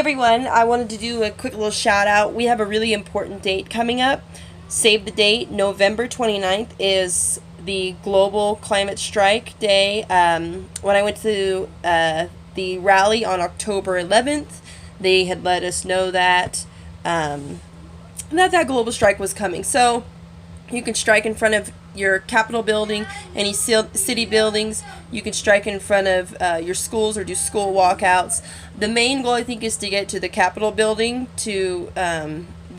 Everyone, I wanted to do a quick little shout out. We have a really important date coming up. Save the date. November 29th is the Global Climate Strike Day. When I went to the rally on October 11th, they had let us know um, that global strike was coming. So you can strike in front of your Capitol building, any city buildings. You can strike in front of your schools or do school walkouts. The main goal, I think, is to get to the Capitol building to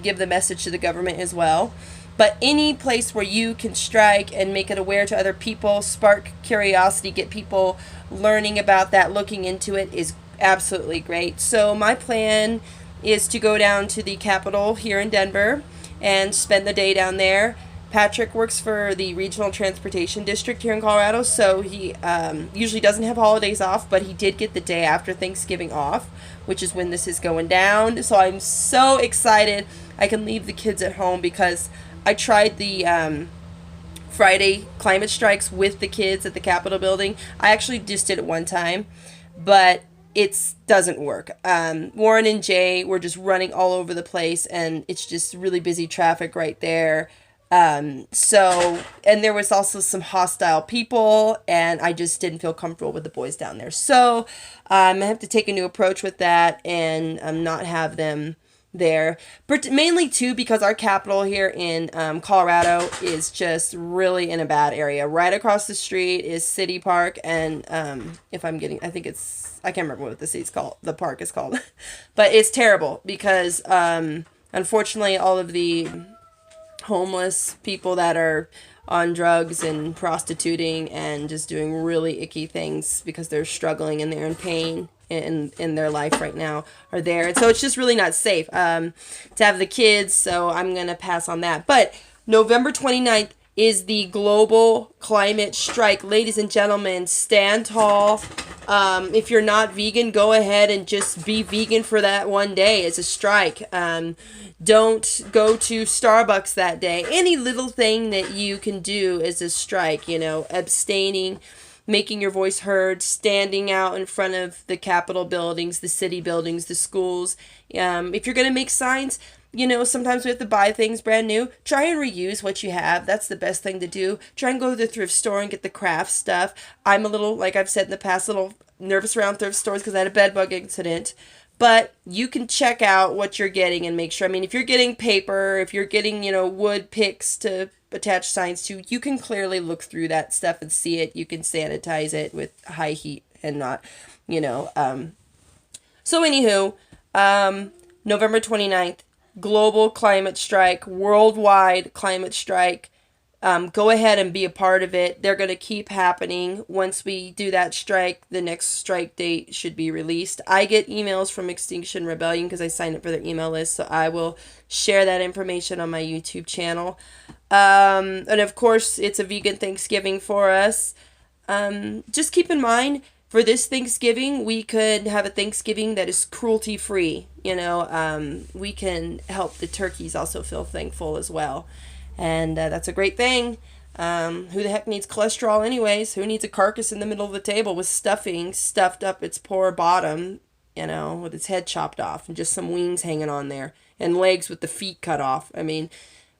give the message to the government as well. But any place where you can strike and make it aware to other people, spark curiosity, get people learning about that, looking into it, is absolutely great. So my plan is to go down to the Capitol here in Denver and spend the day down there. Patrick works for the Regional Transportation District here in Colorado, so he usually doesn't have holidays off, but he did get the day after Thanksgiving off, which is when this is going down. So I'm so excited I can leave the kids at home because I tried the Friday climate strikes with the kids at the Capitol building. I actually just did it one time, but it doesn't work. Warren and Jay were just running all over the place, and it's just really busy traffic right there. And there was also some hostile people, and I just didn't feel comfortable with the boys down there. So, I have to take a new approach with that and not have them there. But mainly, too, because our capital here in Colorado is just really in a bad area. Right across the street is City Park, and I can't remember what the city's called, the park is called. But it's terrible because, unfortunately, all of the homeless people that are on drugs and prostituting and just doing really icky things because they're struggling and they're in pain in their life right now are there. And so it's just really not safe to have the kids. So I'm going to pass on that. But November 29th is the global climate strike. Ladies and gentlemen, stand tall. If you're not vegan, go ahead and just be vegan for that one day. It's a strike. Don't go to Starbucks that day. Any little thing that you can do is a strike, abstaining, making your voice heard, standing out in front of the Capitol buildings, the city buildings, the schools. If you're going to make signs, sometimes we have to buy things brand new. Try and reuse what you have. That's the best thing to do. Try and go to the thrift store and get the craft stuff. I'm a little, like I've said in the past, a little nervous around thrift stores because I had a bed bug incident. But you can check out what you're getting and make sure. I mean, if you're getting paper, if you're getting, wood picks to attach signs to, you can clearly look through that stuff and see it. You can sanitize it with high heat and not, So anywho, November 29th, global climate strike, worldwide climate strike. Go ahead and be a part of it. They're going to keep happening. Once we do that strike, the next strike date should be released. I get emails from Extinction Rebellion because I signed up for their email list, so I will share that information on my YouTube channel. And of course, it's a vegan Thanksgiving for us. Just keep in mind, for this Thanksgiving, we could have a Thanksgiving that is cruelty-free. We can help the turkeys also feel thankful as well. And that's a great thing. Who the heck needs cholesterol anyways? Who needs a carcass in the middle of the table with stuffing stuffed up its poor bottom, with its head chopped off and just some wings hanging on there and legs with the feet cut off? I mean,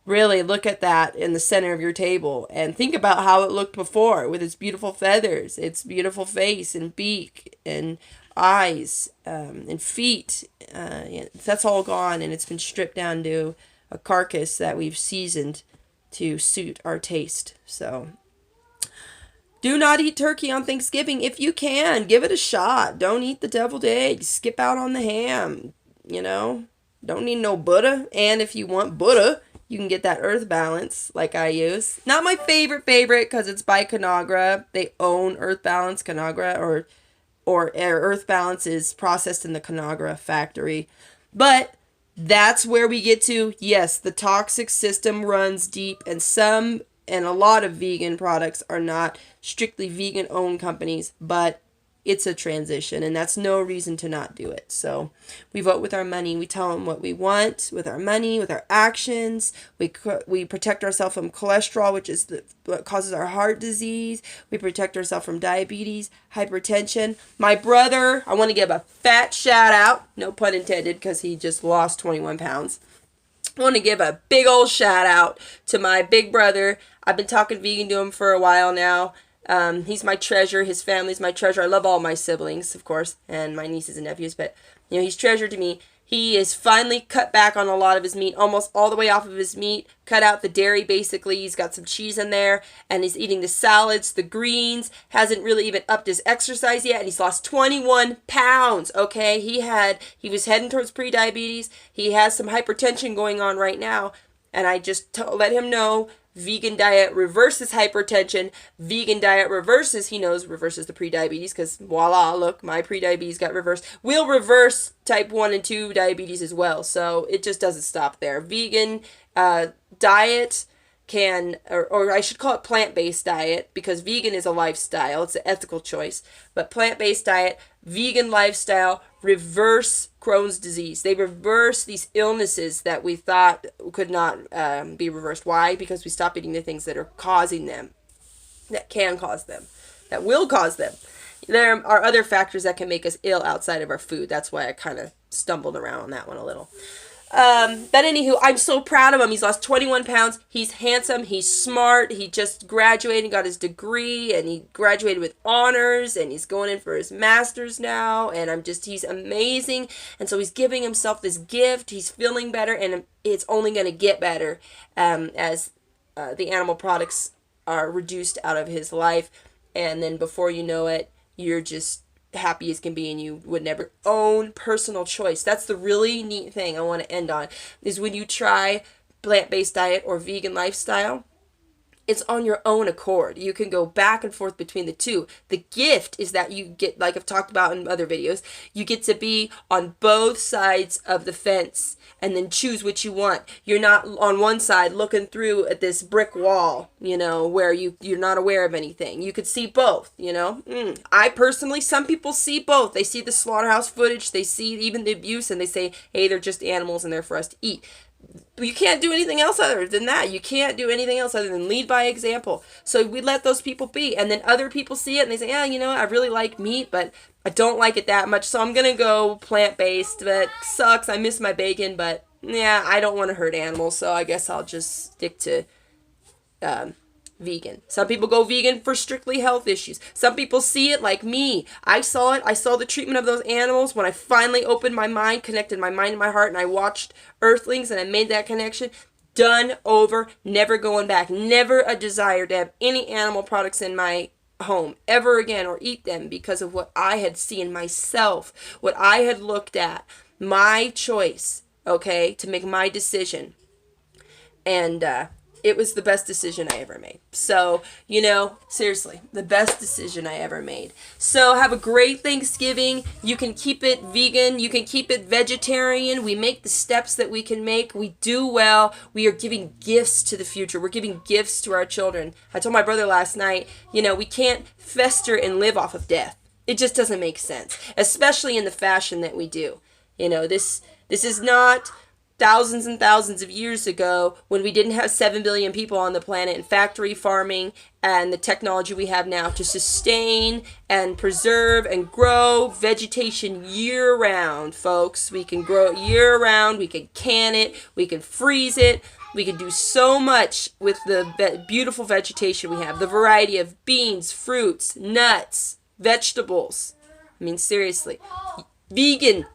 really look at that in the center of your table and think about how it looked before with its beautiful feathers, its beautiful face and beak and eyes and feet. That's all gone, and it's been stripped down to a carcass that we've seasoned to suit our taste. So do not eat turkey on Thanksgiving. If you can, give it a shot. Don't eat the deviled eggs. Skip out on the ham. Don't need no Buddha. And if you want Buddha, you can get that Earth Balance like I use. Not my favorite because it's by Conagra. They own Earth Balance. Conagra or Earth Balance is processed in the Conagra factory. But that's where we get to, yes, the toxic system runs deep, and a lot of vegan products are not strictly vegan-owned companies, but it's a transition, and that's no reason to not do it. So we vote with our money. We tell them what we want with our money, with our actions. We protect ourselves from cholesterol, which is what causes our heart disease. We protect ourselves from diabetes, hypertension. My brother, I want to give a fat shout out, no pun intended, because he just lost 21 pounds. I want to give a big old shout out to my big brother. I've been talking vegan to him for a while now. He's my treasure. His family's my treasure. I love all my siblings, of course, and my nieces and nephews, but, he's treasure to me. He has finally cut back on a lot of his meat, almost all the way off of his meat, cut out the dairy, basically. He's got some cheese in there, and he's eating the salads, the greens, hasn't really even upped his exercise yet, and he's lost 21 pounds, okay? He was heading towards pre-diabetes. He has some hypertension going on right now, and I just let him know, vegan diet reverses hypertension. Vegan diet reverses the pre-diabetes, because voila, look, my pre-diabetes got reversed. Will reverse type 1 and 2 diabetes as well. So it just doesn't stop there. Vegan diet can, or I should call it plant-based diet, because vegan is a lifestyle. It's an ethical choice. But plant-based diet, vegan lifestyle, reverse Crohn's disease. They reverse these illnesses that we thought could not be reversed. Why? Because we stop eating the things that are causing them, that can cause them, that will cause them. There are other factors that can make us ill outside of our food. That's why I kind of stumbled around on that one a little. But anywho, I'm so proud of him. He's lost 21 pounds. He's handsome. He's smart. He just graduated and got his degree, and he graduated with honors, and he's going in for his master's now, and he's amazing. And so he's giving himself this gift. He's feeling better, and it's only going to get better as the animal products are reduced out of his life. And then before you know it, you're just happy as can be, and you would never own personal choice. That's the really neat thing I want to end on, is when you try plant-based diet or vegan lifestyle, it's on your own accord. You can go back and forth between the two. The gift is that you get, like I've talked about in other videos, you get to be on both sides of the fence and then choose what you want. You're not on one side looking through at this brick wall, where you're not aware of anything. You could see both, I personally, some people see both. They see the slaughterhouse footage, they see even the abuse, and they say, hey, they're just animals and they're for us to eat. You can't do anything else other than that. You can't do anything else other than lead by example. So we let those people be. And then other people see it and they say, yeah, I really like meat, but I don't like it that much. So I'm going to go plant-based. That sucks. I miss my bacon, but yeah, I don't want to hurt animals. So I guess I'll just stick to vegan. Some people go vegan for strictly health issues. Some people see it like me. I saw it. I saw the treatment of those animals when I finally opened my mind, connected my mind and my heart, and I watched Earthlings and I made that connection. Done, over, never going back. Never a desire to have any animal products in my home ever again or eat them, because of what I had seen myself, what I had looked at, my choice, okay, to make my decision. And it was the best decision I ever made. So, seriously, the best decision I ever made. So have a great Thanksgiving. You can keep it vegan. You can keep it vegetarian. We make the steps that we can make. We do well. We are giving gifts to the future. We're giving gifts to our children. I told my brother last night, we can't fester and live off of death. It just doesn't make sense, especially in the fashion that we do. This is not thousands and thousands of years ago, when we didn't have 7 billion people on the planet, and factory farming and the technology we have now to sustain and preserve and grow vegetation year-round, folks. We can grow it year-round. We can can it. We can freeze it. We can do so much with the beautiful vegetation we have. The variety of beans, fruits, nuts, vegetables. I mean, seriously. Vegan,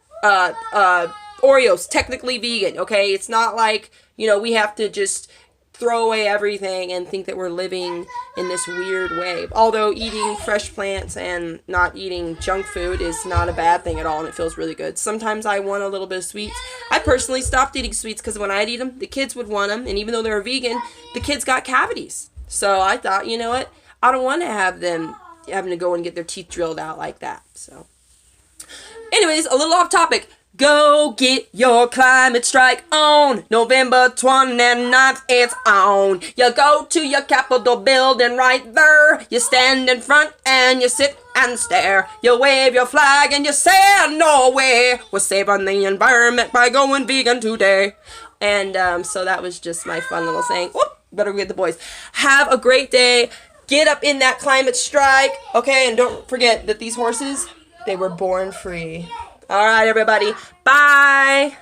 Oreos, technically vegan, okay? It's not like, we have to just throw away everything and think that we're living in this weird way. Although eating fresh plants and not eating junk food is not a bad thing at all, and it feels really good. Sometimes I want a little bit of sweets. I personally stopped eating sweets because when I'd eat them, the kids would want them, and even though they were vegan, the kids got cavities. So I thought, you know what? I don't want to have them having to go and get their teeth drilled out like that. So anyways, a little off topic. Go get your climate strike on. November 29th, it's on. You go to your Capitol building right there. You stand in front and you sit and stare. You wave your flag and you say, no way, we're saving the environment by going vegan today. And so that was just my fun little saying. Whoop, better go get the boys. Have a great day. Get up in that climate strike. Okay, and don't forget that these horses, they were born free. All right, everybody. Bye.